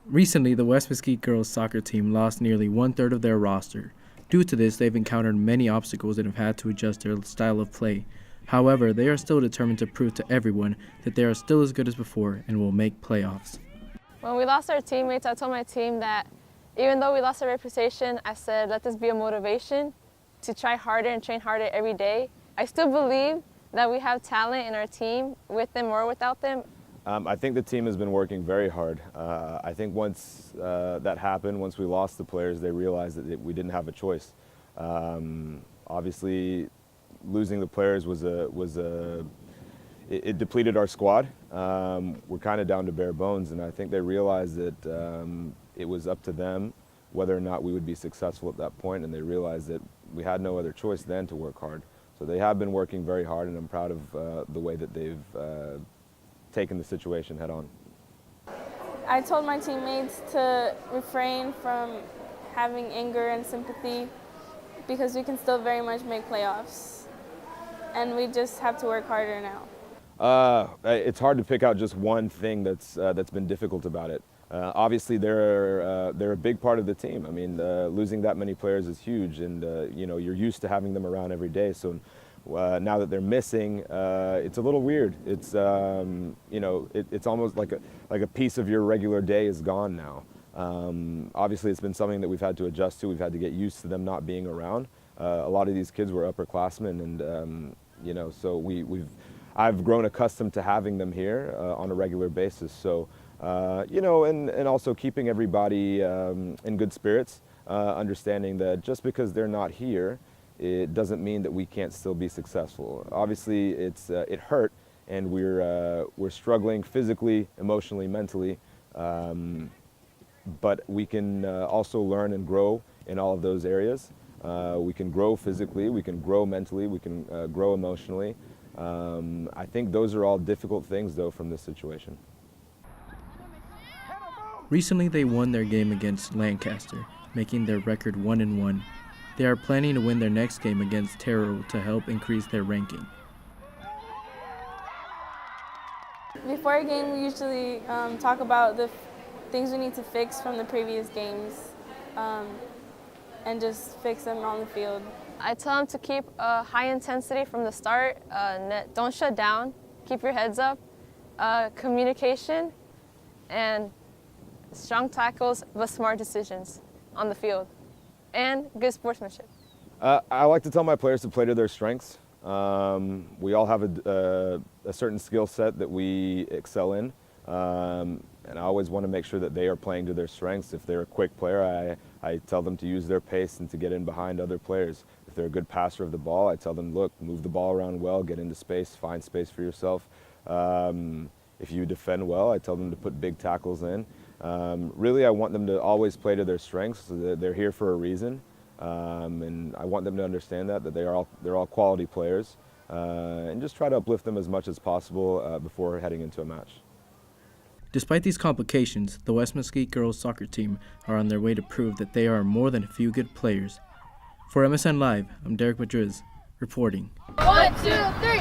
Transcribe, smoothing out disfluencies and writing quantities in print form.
Recently, the West Mesquite girls soccer team lost nearly one-third of their roster. Due to this, they've encountered many obstacles and have had to adjust their style of play. However, they are still determined to prove to everyone that they are still as good as before and will make playoffs. When we lost our teammates, I told my team that even though we lost our reputation, I said, let this be a motivation to try harder and train harder every day. I still believe that we have talent in our team, with them or without them. I think the team has been working very hard. I think once that happened, once we lost the players, they realized that we didn't have a choice. Obviously, losing the players it depleted our squad. We're kind of down to bare bones, and I think they realized that it was up to them whether or not we would be successful at that point, and they realized that we had no other choice than to work hard. So they have been working very hard, and I'm proud of the way that they've taken the situation head on. I told my teammates to refrain from having anger and sympathy because we can still very much make playoffs, and we just have to work harder now. It's hard to pick out just one thing that's been difficult about it. Obviously, they're a big part of the team. I mean, losing that many players is huge, and you're used to having them around every day. So now that they're missing, it's a little weird. It's it's almost like a piece of your regular day is gone now. Obviously, it's been something that we've had to adjust to. We've had to get used to them not being around. A lot of these kids were upperclassmen, and so I've grown accustomed to having them here on a regular basis. So, and also keeping everybody in good spirits, understanding that just because they're not here, it doesn't mean that we can't still be successful. Obviously, it hurt, and we're struggling physically, emotionally, mentally, but we can also learn and grow in all of those areas. We can grow physically, we can grow mentally, we can grow emotionally. I think those are all difficult things, though, from this situation. Recently, they won their game against Lancaster, making their record 1-1. They are planning to win their next game against Terrell to help increase their ranking. Before a game, we usually talk about the things we need to fix from the previous games and just fix them on the field. I tell them to keep a high intensity from the start, don't shut down, keep your heads up, communication, and strong tackles but smart decisions on the field, and good sportsmanship. I like to tell my players to play to their strengths. We all have a certain skill set that we excel in, and I always want to make sure that they are playing to their strengths. If they're a quick player, I tell them to use their pace and to get in behind other players. If they're a good passer of the ball, I tell them, look, move the ball around well, get into space, find space for yourself. If you defend well, I tell them to put big tackles in. Really, I want them to always play to their strengths. So they're here for a reason, and I want them to understand that they're all quality players, and just try to uplift them as much as possible before heading into a match. Despite these complications, the West Mesquite girls soccer team are on their way to prove that they are more than a few good players. For MSN Live, I'm Derek Madriz, reporting. 1, 2, 3,